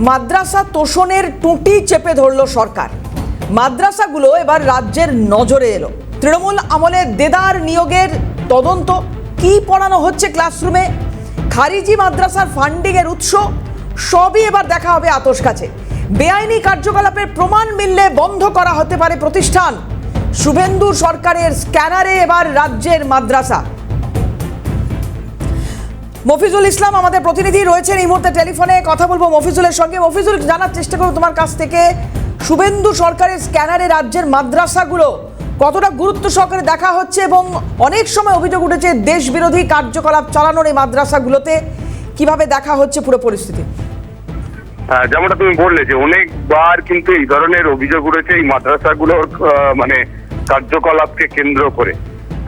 মাদ্রাসা তোষণের টুঁটি চেপে ধরল সরকার। মাদ্রাসাগুলো এবার রাজ্যের নজরে এলো। তৃণমূল আমলে দেদার নিয়োগের তদন্ত, কি পড়ানো হচ্ছে ক্লাসরুমে, খারিজি মাদ্রাসার ফান্ডিং এর উৎস, সবই এবার দেখা হবে আতশ কাছে। বেআইনি কার্যকলাপের প্রমাণ মিললে বন্ধ করা হতে পারে প্রতিষ্ঠান। শুভেন্দু সরকারের স্ক্যানারে এবার রাজ্যের মাদ্রাসা। মফিজুল ইসলাম আমাদের প্রতিনিধি রয়েছেন এই মুহূর্তে টেলিফোনে, কথা বলবো মফিজুলের সঙ্গে। মফিজুল, জানার চেষ্টা করবো তোমার কাছ থেকে, শুভেন্দু সরকারের স্ক্যানারে রাজ্যের মাদ্রাসাগুলো কতটা গুরুত্ব সহকারে দেখা হচ্ছে, এবং অনেক সময় অভিযোগ উঠেছে দেশ বিরোধী কার্যকলাপ চালানোর এই মাদ্রাসাগুলোতে, কিভাবে দেখা হচ্ছে পুরো পরিস্থিতি? যেমনটা তুমি বললে যে অনেকবার কিন্তু এই ধরনের অভিযোগ উঠেছে এই মাদ্রাসাগুলোর কার্যকলাপকে কেন্দ্র করে।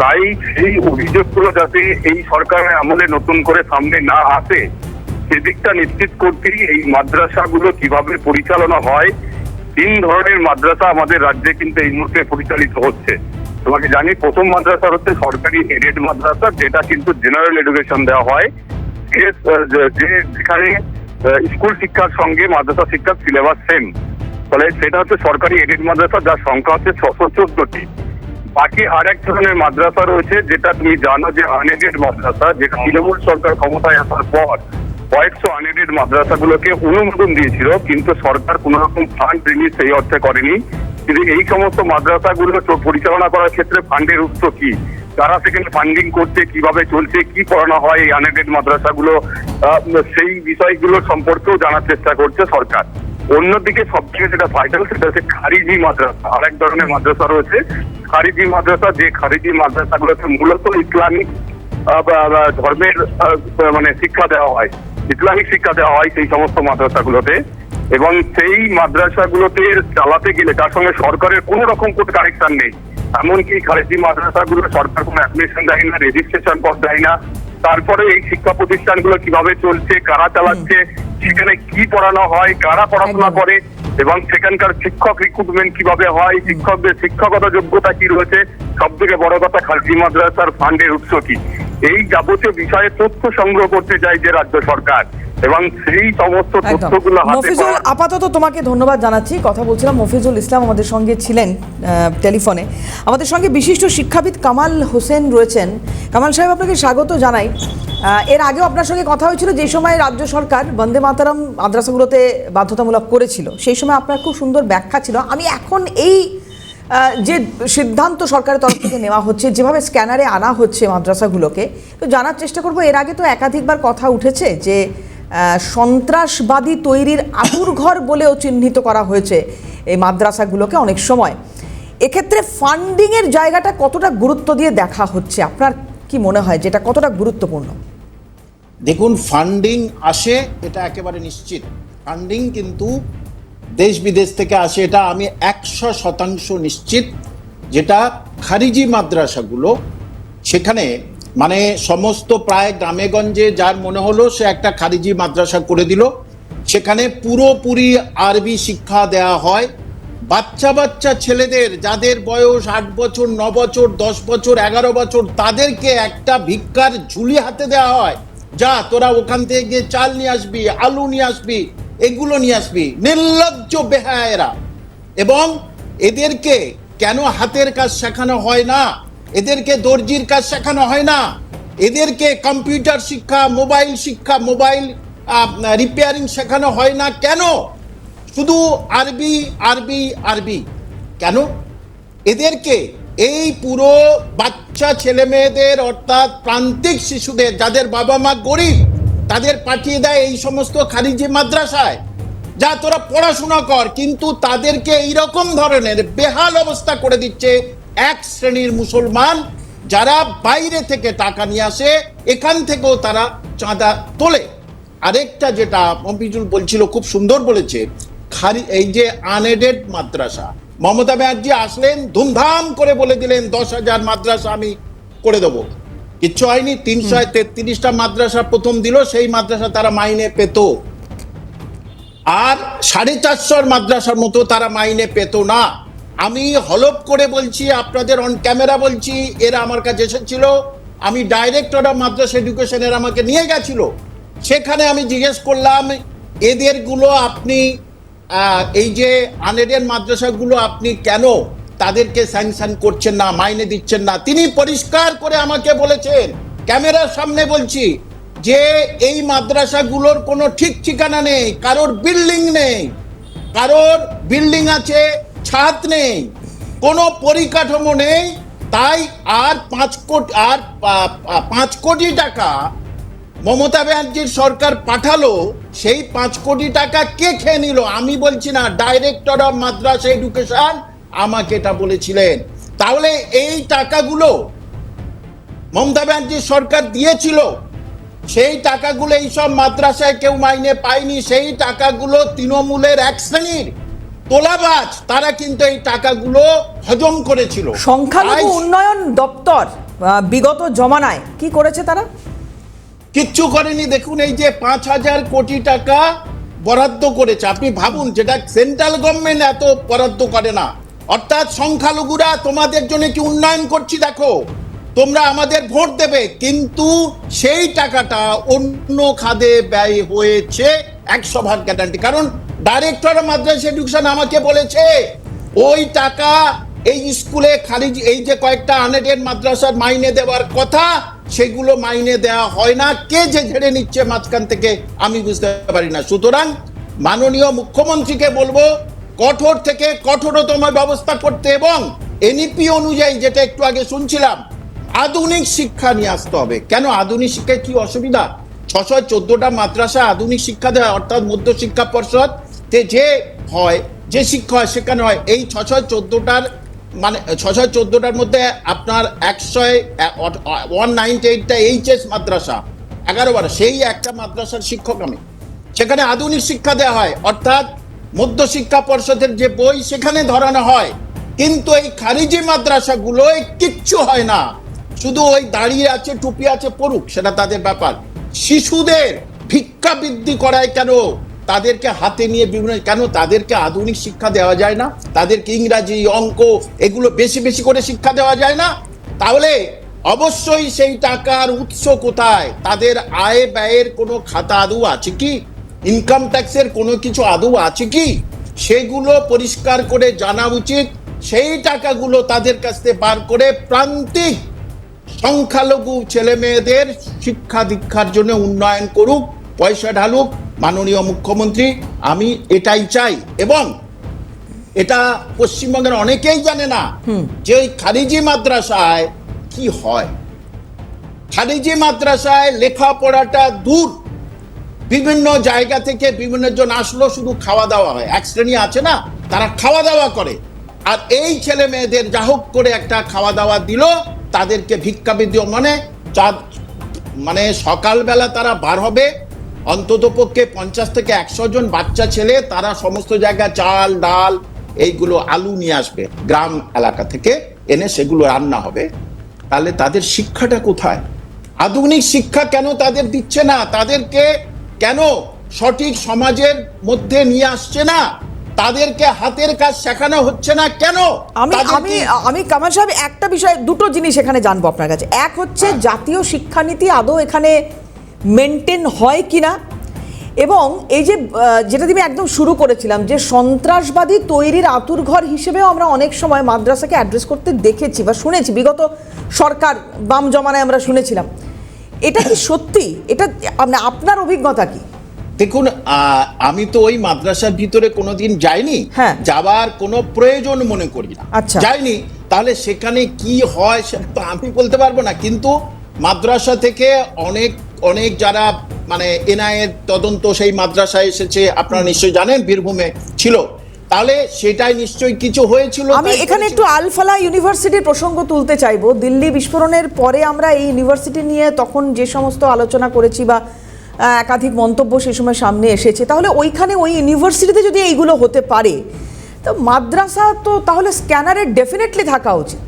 তাই সেই অভিযোগগুলো যাতে এই সরকারের আমলে নতুন করে সামনে না আসে সেদিকটা নিশ্চিত করতেই এই মাদ্রাসাগুলো কিভাবে পরিচালনা হয়। 3 ধরনের মাদ্রাসা আমাদের রাজ্যে কিন্তু এই মুহূর্তে পরিচালিত হচ্ছে। তোমাকে জানি, প্রথম মাদ্রাসা হচ্ছে সরকারি এডেড মাদ্রাসা, যেটা কিন্তু জেনারেল এডুকেশন দেওয়া হয়, যেখানে স্কুল শিক্ষার সঙ্গে মাদ্রাসা শিক্ষার সিলেবাস সেম। ফলে সেটা হচ্ছে সরকারি এডেড মাদ্রাসা, যার সংখ্যা হচ্ছে 614টি। বাকি আরেক ধরনের মাদ্রাসা রয়েছে, যেটা তুমি জানো যে আনএডেড মাদ্রাসা, যেটা তৃণমূল সরকার ক্ষমতায় আসার পর কয়েকশো আনএডেড মাদ্রাসাগুলোকে অনুমোদন দিয়েছিল, কিন্তু সরকার কোন রকম ফান্ড রিলিজ সেই অর্থে করেনি। কিন্তু এই সমস্ত মাদ্রাসাগুলো পরিচালনা করার ক্ষেত্রে ফান্ডের উৎস কি, তারা সেখানে ফান্ডিং করছে, কিভাবে চলছে, কি পড়ানো হয় এই আনএডেড মাদ্রাসাগুলো, সেই বিষয়গুলো সম্পর্কেও জানার চেষ্টা করছে সরকার। অন্যদিকে সবথেকে যেটা ভাইটাল সেটা হচ্ছে খারিজি মাদ্রাসা। আরেক ধরনের মাদ্রাসা রয়েছে খারিজি মাদ্রাসা, যে খারিজি মাদ্রাসাগুলোতে মূলত ইসলামিক ধর্মের শিক্ষা দেওয়া হয়, ইসলামিক শিক্ষা দেওয়া হয় সেই সমস্ত মাদ্রাসাগুলোতে। এবং সেই মাদ্রাসাগুলোতে চালাতে গেলে তার সঙ্গে সরকারের কোনো রকম কোনো কানেকশন নেই। এমনকি খারিজি মাদ্রাসাগুলো সরকার কোনো অ্যাপ্লিকেশন দেয় না, রেজিস্ট্রেশন পদ দেয় না। তারপরে এই শিক্ষা প্রতিষ্ঠানগুলো কিভাবে চলছে, কারা চালাচ্ছে, সেখানে কি পড়ানো হয়, কারা পড়াশোনা করে, এবং সেখানকার শিক্ষক রিক্রুটমেন্ট কিভাবে হয়, শিক্ষকদের শিক্ষাগত যোগ্যতা কি রয়েছে, সব থেকে বড় কথা খারিজি মাদ্রাসার ফান্ডের উৎস কি, এই যাবতীয় বিষয়ে তথ্য সংগ্রহ করতে চাই যে রাজ্য সরকার, এবং সেই সমস্ত তথ্যগুলো মফিজুল, আপাতত তোমাকে ধন্যবাদ জানাচ্ছি। কথা বলছিলাম মফিজুল ইসলাম আমাদের সঙ্গে ছিলেন টেলিফোনে। আমাদের সঙ্গে বিশিষ্ট শিক্ষাবিদ কামাল হোসেন রয়েছেন। কামাল সাহেব, আপনাকে স্বাগত জানাই। এর আগেও আপনার সঙ্গে কথা হয়েছিল যে সময় রাজ্য সরকার বন্দে মাতরম মাদ্রাসাগুলোতে বাধ্যতামূলক করেছিল, সেই সময় আপনার খুব সুন্দর ব্যাখ্যা ছিল। আমি এখন এই যে সিদ্ধান্ত সরকারের তরফ থেকে নেওয়া হচ্ছে, যেভাবে স্ক্যানারে আনা হচ্ছে মাদ্রাসাগুলোকে, তো জানার চেষ্টা করব, এর আগে তো একাধিকবার কথা উঠেছে যে সন্ত্রাসবাদী তৈরির আতুরঘর বলেও চিহ্নিত করা হয়েছে এই মাদ্রাসাগুলোকে অনেক সময়। এক্ষেত্রে ফান্ডিংয়ের জায়গাটা কতটা গুরুত্ব দিয়ে দেখা হচ্ছে, আপনার কি মনে হয় যেটা কতটা গুরুত্বপূর্ণ? দেখুন, ফান্ডিং আসে এটা একেবারে নিশ্চিত। ফান্ডিং কিন্তু দেশ বিদেশ থেকে আসে, এটা আমি 100% নিশ্চিত। যেটা খারিজি মাদ্রাসাগুলো, সেখানে সমস্ত প্রায় গ্রামে গঞ্জে যার মনে হলো সে একটা খারিজি মাদ্রাসা করে দিল, সেখানে পুরোপুরি আরবি শিক্ষা দেওয়া হয়। বাচ্চা বাচ্চা ছেলেদের যাদের বয়স 8 বছর, 9 বছর, 10 বছর, 11 বছর, তাদেরকে একটা ভিক্ষার ঝুলি হাতে দেওয়া হয়, যা তোরা ওখান থেকে গিয়ে চাল নিয়ে আসবি, আলু নিয়ে আসবি, এগুলো নিয়ে আসবি। নির্লজ্জ বেহায়েরা। এবং এদেরকে কেন হাতের কাজ শেখানো হয় না, এদেরকে দর্জির কাজ শেখানো হয় না, এদেরকে কম্পিউটার শিক্ষা, মোবাইল শিক্ষা, মোবাইল রিপেয়ারিং শেখানো হয় না কেন? শুধু আরবি আরবি আরবি কেন? এদেরকে এই পুরো বাচ্চা ছেলে মেয়েদের, অর্থাৎ প্রান্তিক শিশুদের যাদের বাবা মা গরিব, তাদের পাঠিয়ে দেয় এই সমস্ত খারিজি মাদ্রাসায়, যা তোরা পড়াশোনা কর। কিন্তু তাদেরকে এইরকম ধরনের বেহাল অবস্থা করে দিচ্ছে এক শ্রেণীর মুসলমান, যারা বাইরে থেকে টাকা নিয়ে আসে, এখান থেকেও তারা চাঁদা তোলে। আরেকটা যেটা মফিজুল বলছিল, খুব সুন্দর বলেছে, এই যে আনএডেড মাদ্রাসা, মমতা ব্যানার্জি আসলেন, ধুমধাম করে বলে দিলেন 10,000 মাদ্রাসা আমি করে দেবো। কিচ্ছু হয়নি। 333টা মাদ্রাসা প্রথম দিল, সেই মাদ্রাসা তারা মাইনে পেত, আর 450 মাদ্রাসার মতো তারা মাইনে পেত না। আমি হলপ করে বলছি, আপনাদের অন ক্যামেরা বলছি, এরা আমার কাছে এসেছিল, আমি ডাইরেক্টর অফ মাদ্রাসা এডুকেশনের আমাকে নিয়ে গেছিল, সেখানে আমি জিজ্ঞেস করলাম এদেরগুলো আপনি এই যে আনএডেড মাদ্রাসাগুলো আপনি কেন তাদেরকে স্যাংশন করছেন না, মাইনে দিচ্ছেন না? তিনি পরিষ্কার করে আমাকে বলেছেন, ক্যামেরার সামনে বলছি, যে এই মাদ্রাসাগুলোর কোনো ঠিক ঠিকানা নেই, কারোর বিল্ডিং নেই, কারোর বিল্ডিং আছে ছাদ নেই, কোনো পরিকাঠামো নেই। তাই আর 5 কোটি টাকা মমতা ব্যানার্জির সরকার পাঠালো, সেই 5 কোটি টাকা কে খেয়ে নিল? আমি বলছি না, ডাইরেক্টর অফ মাদ্রাসা এডুকেশন আমাকে এটা বলেছিলেন। তাহলে এই টাকাগুলো মমতা ব্যানার্জির সরকার দিয়েছিল, সেই টাকাগুলো এইসব মাদ্রাসায় কেউ মাইনে পায়নি। সেই টাকাগুলো তৃণমূলের এক শ্রেণীর তোলাবাজ, তারা কিন্তু এই টাকাগুলো হজম করেছিল। সংখ্যালঘু উন্নয়ন দপ্তর বিগত জমানায় কি করেছে তারা? কিচ্ছু করেনি। দেখুন, এই যে 5,000 কোটি টাকা বরাদ্দ করেছে, আপনি ভাবুন, যেটা সেন্ট্রাল গভর্নমেন্ট এত বরাদ্দ করে না। অর্থাৎ সংখ্যালঘুরা তোমাদের জন্য কি উন্নয়ন করছি দেখো, তোমরা আমাদের ভোট দেবে, কিন্তু সেই টাকাটা অন্য খাতে ব্যয় হয়েছে 100% গ্যারান্টি। কারণ ডাইরেক্টর মাদ্রাসা এডুকেশন আমাকে বলেছে ওই টাকা এই স্কুলে খারিজ, এই যে কয়েকটা আনএডেড মাদ্রাসার মাইনে দেওয়ার কথা, সেগুলো মাইনে দেওয়া হয় না। কে যে ঝেড়ে নিচ্ছে মাঝখান থেকে আমি বুঝতে পারি না। সুতরাং মাননীয় মুখ্যমন্ত্রীকে বলবো কঠোর থেকে কঠোরতম ব্যবস্থা করতে, এবং এনইপি অনুযায়ী, যেটা একটু আগে শুনছিলাম, আধুনিক শিক্ষা নিয়ে আসতে হবে। কেন আধুনিক শিক্ষায় কি অসুবিধা? 614টা মাদ্রাসা আধুনিক শিক্ষা দেয়, অর্থাৎ মধ্য শিক্ষা পর্ষদ যে হয়, যে শিক্ষা হয় সেখানে হয়। এই 614টার মানে 614টার মধ্যে আপনার 198টা এইচএস মাদ্রাসা, 11 সেই একটা মাদ্রাসার শিক্ষক আমি, সেখানে আধুনিক শিক্ষা দেওয়া হয়, অর্থাৎ মধ্য শিক্ষা পর্ষদের যে বই সেখানে ধরানো হয়। কিন্তু এই খারিজি মাদ্রাসাগুলো কিচ্ছু হয় না, শুধু ওই দাঁড়িয়ে আছে, টুপি আছে, পড়ুক, সেটা তাদের ব্যাপার। শিশুদের ভিক্ষাবৃত্তি করায় কেন? তাদেরকে হাতে নিয়ে বিভিন্ন, কেন তাদেরকে আধুনিক শিক্ষা দেওয়া যায় না? তাদেরকে ইংরাজি, অঙ্ক এগুলো বেশি বেশি করে শিক্ষা দেওয়া যায় না? তাহলে অবশ্যই সেই টাকার উৎস কোথায়? তাদের আয় ব্যয়ের কোনো খাতা আদৌ আছে কি? ইনকাম ট্যাক্সের কোনো কিছু আদৌ আছে কি? সেগুলো পরিষ্কার করে জানা উচিত। সেই টাকাগুলো তাদের কাছ থেকে বার করে প্রান্তিক সংখ্যালঘু ছেলে মেয়েদের শিক্ষা দীক্ষার জন্য উন্নয়ন করুক, পয়সা ঢালুক। মাননীয় মুখ্যমন্ত্রী, আমি এটাই চাই। এবং এটা পশ্চিমবঙ্গের অনেকেই জানে না যে ওই খারিজি মাদ্রাসায় কি হয়। খারিজি মাদ্রাসায় লেখাপড়াটা দূর, বিভিন্ন জায়গা থেকে বিভিন্ন জন আসলো, শুধু খাওয়া দাওয়া হয়। এক শ্রেণী আছে না, তারা খাওয়া দাওয়া করে, আর এই ছেলে মেয়েদের যা হোক করে একটা খাওয়া দাওয়া দিল, তাদেরকে ভিক্ষাবৃত্তি, মানে সকালবেলা তারা বার হবে, অন্তত পক্ষে 50 থেকে 100 জন বাচ্চা ছেলে, তারা সমস্ত জায়গায় চাল ডাল এইগুলো আলু নিয়ে আসবে গ্রাম এলাকা থেকে, এনে সেগুলো রান্না হবে। তাহলে তাদের শিক্ষাটা কোথায়? আধুনিক শিক্ষা কেন তাদের দিচ্ছে না? তাদেরকে কেন সঠিক সমাজের মধ্যে নিয়ে আসছে না? তাদেরকে হাতের কাজ শেখানো হচ্ছে না কেন? আমি কামাল সাহেব একটা বিষয়, দুটো জিনিস এখানে জানবো আপনার কাছে। এক হচ্ছে জাতীয় শিক্ষানীতি আদৌ এখানে মেনটেন হয় কিনা, এবং এই যে যেটা তুমি একদম শুরু করেছিলাম, যে সন্ত্রাসবাদী তৈরির আঁতুড়ঘর হিসেবেও আমরা অনেক সময় মাদ্রাসাকে অ্যাড্রেস করতে দেখেছি বা শুনেছি, বিগত সরকার বাম জমানায় আমরা শুনেছিলাম। এটা কি সত্যি? এটা আপনার অভিজ্ঞতা কি? দেখুন, আমি তো ওই মাদ্রাসার ভিতরে কোনোদিন যাইনি, হ্যাঁ, যাবার কোনো প্রয়োজন মনে করি না, আচ্ছা যাইনি। তাহলে সেখানে কি হয় সেটা তো আমি বলতে পারবো না। কিন্তু মাদ্রাসা থেকে অনেক অনেক যারা মানে এনআইএর তদন্ত সেই মাদ্রাসায় এসেছে, আপনারা নিশ্চয়ই জানেন, বীরভূমে ছিল। তাহলে সেটাই নিশ্চয়ই কিছু হয়েছিল। আমি এখানে একটু আল-ফালাহ ইউনিভার্সিটির প্রসঙ্গ তুলতে চাইবো। দিল্লি বিস্ফোরণের পরে আমরা এই ইউনিভার্সিটি নিয়ে তখন যে সমস্ত আলোচনা করেছি বা একাধিক মন্তব্য সেই সময় সামনে এসেছে, তাহলে ওইখানে ওই ইউনিভার্সিটিতে যদি এইগুলো হতে পারে, তো মাদ্রাসা তো তাহলে স্ক্যানারে ডেফিনেটলি থাকা উচিত।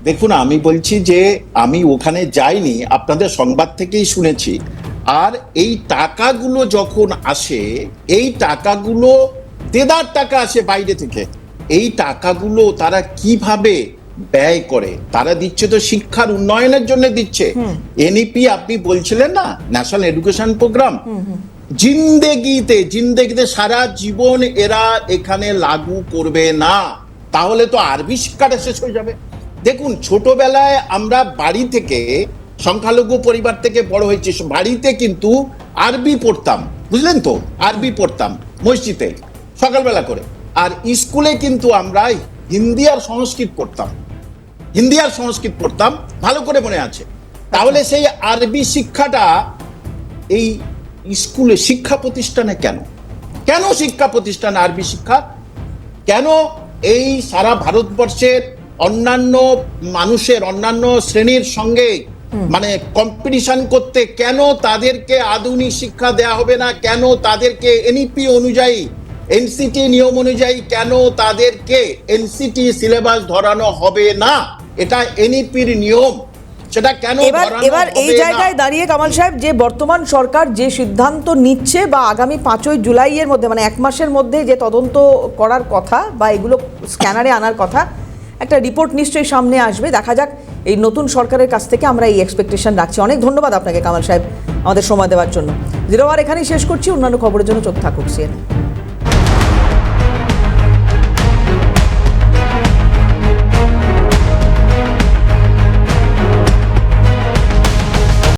দেখুন, আমি বলছি যে আমি ওখানে যাইনি, আপনাদের সংবাদ থেকেই শুনেছি। আর এই টাকাগুলো যখন আসে, এই টাকাগুলো দেদার টাকা আসে বাইরে থেকে, এই টাকাগুলো তারা কিভাবে ব্যয় করে? তারা দিচ্ছে তো শিক্ষার উন্নয়নের জন্য দিচ্ছে। এনইপি আপনি বলছিলেন না, ন্যাশনাল এডুকেশন প্রোগ্রাম, জিন্দেগিতে সারা জীবন এরা এখানে লাগু করবে না, তাহলে তো আরবি শিক্ষাটা শেষ হয়ে যাবে। দেখুন, ছোটবেলায় আমরা বাড়ি থেকে, সংখ্যালঘু পরিবার থেকে বড় হয়েছি, বাড়িতে কিন্তু আরবি পড়তাম, বুঝলেন তো, আরবি পড়তাম মসজিদে সকালবেলা করে। আর স্কুলে কিন্তু আমরা হিন্দি আর সংস্কৃত পড়তাম, ভালো করে মনে আছে। তাহলে সেই আরবি শিক্ষাটা এই স্কুলে শিক্ষা প্রতিষ্ঠানে কেন শিক্ষা প্রতিষ্ঠানে আরবি শিক্ষা কেন? এই সারা ভারতবর্ষের অন্যান্য মানুষের, অন্যান্য শ্রেণীর সঙ্গে মানে কম্পিটিশন করতে কেন তাদেরকে আধুনিক শিক্ষা দেয়া হবে না? কেন তাদেরকে এনইপি অনুযায়ী, এনসিটি নিয়ম অনুযায়ী কেন তাদেরকে এনসিটি সিলেবাস ধরানো হবে না? এটা এনইপির নিয়ম, সেটা কেন এবার এই জায়গায় দাঁড়িয়ে কামাল সাহেব, যে বর্তমান সরকার যে সিদ্ধান্ত নিচ্ছে বা আগামী 5ই জুলাইয়ের মধ্যে, মানে 1 মাসের মধ্যে যে তদন্ত করার কথা বা এগুলো স্ক্যানারে আনার কথা, একটা রিপোর্ট নিশ্চয়ই সামনে আসবে। দেখা যাক, এই নতুন সরকারের কাছ থেকে আমরা এই এক্সপেকটেশন রাখছি। অনেক ধন্যবাদ আপনাকে কামাল সাহেব আমাদের সময় দেওয়ার জন্য। জিরো আওয়ার এখানেই শেষ করছি। অন্যান্য খবরের জন্য চোখ থাকুক CNN।